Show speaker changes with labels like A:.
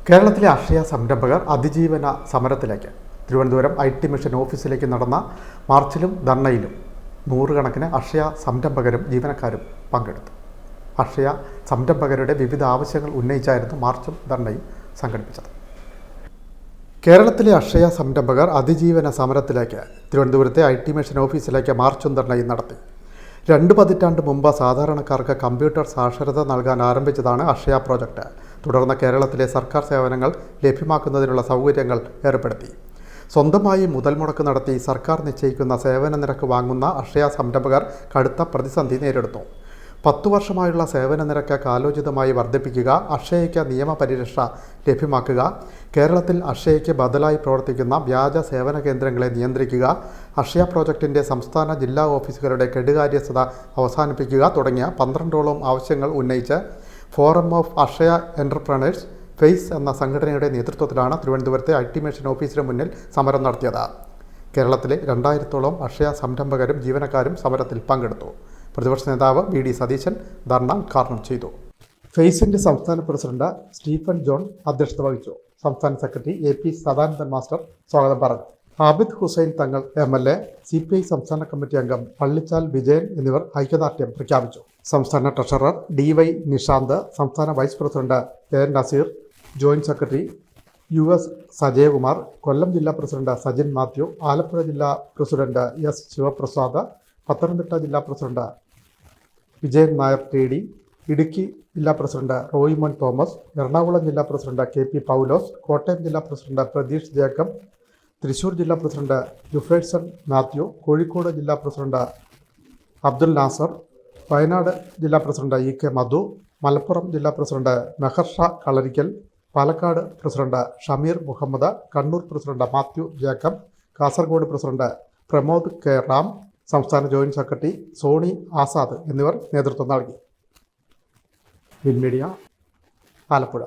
A: കേരളത്തിലെ അക്ഷയ സംരംഭകർ അതിജീവന സമരത്തിലേക്ക്. തിരുവനന്തപുരം IT മിഷൻ ഓഫീസിലേക്ക് നടന്ന മാർച്ചിലും ധർണയിലും നൂറുകണക്കിന് അക്ഷയ സംരംഭകരും ജീവനക്കാരും പങ്കെടുത്തു. അക്ഷയ സംരംഭകരുടെ വിവിധ ആവശ്യങ്ങൾ ഉന്നയിച്ചായിരുന്നു മാർച്ചും ധർണയും സംഘടിപ്പിച്ചത്. കേരളത്തിലെ അക്ഷയ സംരംഭകർ അതിജീവന സമരത്തിലേക്ക്. തിരുവനന്തപുരത്തെ IT മിഷൻ ഓഫീസിലേക്ക് മാർച്ചും ധർണയും നടത്തി. 2 പതിറ്റാണ്ട് മുമ്പ് സാധാരണക്കാർക്ക് കമ്പ്യൂട്ടർ സാക്ഷരത നൽകാൻ ആരംഭിച്ചതാണ് അക്ഷയ പ്രോജക്റ്റ്. തുടർന്ന് കേരളത്തിലെ സർക്കാർ സേവനങ്ങൾ ലഭ്യമാക്കുന്നതിനുള്ള സൗകര്യങ്ങൾ ഏർപ്പെടുത്തി. സ്വന്തമായി മുതൽ മുടക്ക് നടത്തി സർക്കാർ നിശ്ചയിക്കുന്ന സേവന നിരക്ക് വാങ്ങുന്ന അക്ഷയ സംരംഭകർ കടുത്ത പ്രതിസന്ധി നേരിടുന്നു. 10 വർഷമായുള്ള സേവന നിരക്ക് കാലോചിതമായി വർദ്ധിപ്പിക്കുക, അക്ഷയയ്ക്ക് നിയമപരിരക്ഷ ലഭ്യമാക്കുക, കേരളത്തിൽ അക്ഷയയ്ക്ക് ബദലായി പ്രവർത്തിക്കുന്ന വ്യാജ സേവന കേന്ദ്രങ്ങളെ നിയന്ത്രിക്കുക, അക്ഷയ പ്രോജക്റ്റിൻ്റെ സംസ്ഥാന ജില്ലാ ഓഫീസുകളുടെ കെടുകാര്യസ്ഥത അവസാനിപ്പിക്കുക തുടങ്ങിയ 12ഓളം ആവശ്യങ്ങൾ ഉന്നയിച്ച് forum of Akshaya entrepreneurs FACE എന്ന സംഘടനയുടെ നേതൃത്വത്തിലാണ് തിരുവനന്തപുരത്തെ IT മിഷൻ ഓഫീസിന് മുന്നിൽ സമരം നടത്തിയത്. കേരളത്തിലെ 2000ഓളം അക്ഷയ സംരംഭകരും ജീവനക്കാരും സമരത്തിൽ പങ്കെടുത്തു. പ്രതിപക്ഷ നേതാവ് VD സതീശൻ ധർണ ഉദ്ഘാടനം ചെയ്തു. ഫേസിൻ്റെ സംസ്ഥാന പ്രസിഡന്റ് സ്റ്റീഫൻ ജോൺ അധ്യക്ഷത വഹിച്ചു. സംസ്ഥാന സെക്രട്ടറി AP സദാനന്ദൻ മാസ്റ്റർ സ്വാഗതം പറഞ്ഞു. ആബിദ് ഹുസൈൻ തങ്ങൾ MLA, CPI സംസ്ഥാന കമ്മിറ്റി അംഗം പള്ളിച്ചാൽ വിജയൻ എന്നിവർ ഐക്യദാർഢ്യം പ്രഖ്യാപിച്ചു. സംസ്ഥാന ട്രഷറർ DY നിഷാന്ത്, സംസ്ഥാന vice president AN Naseer, joint secretary US Sajayakumar, Kollam ജില്ലാ പ്രസിഡന്റ് സജിൻ മാത്യു, ആലപ്പുഴ ജില്ലാ പ്രസിഡന്റ് S ശിവപ്രസാദ്, പത്തനംതിട്ട ജില്ലാ പ്രസിഡന്റ് വിജയൻ നായർ TD, ഇടുക്കി ജില്ലാ പ്രസിഡന്റ് റോയിമോൻ തോമസ്, എറണാകുളം ജില്ലാ പ്രസിഡന്റ് KP പൗലോസ്, കോട്ടയം ജില്ലാ പ്രസിഡന്റ് പ്രതീഷ് ജേക്കബ്, തൃശൂർ ജില്ലാ പ്രസിഡന്റ് ജുഫേഴ്സൺ മാത്യു, കോഴിക്കോട് ജില്ലാ പ്രസിഡന്റ് അബ്ദുൽ നാസർ, വയനാട് ജില്ലാ പ്രസിഡന്റ് EK മധു, മലപ്പുറം ജില്ലാ president Meharsha Kalarikkal, Palakkad president Shameer Muhammad, Kannur president Mathew Jacob, Kasaragod president Pramod K Ram, സംസ്ഥാന ജോയിന്റ് സെക്രട്ടറി സോണി ആസാദ് എന്നിവർ നേതൃത്വം നൽകി. വിൻമീഡിയ, ആലപ്പുഴ.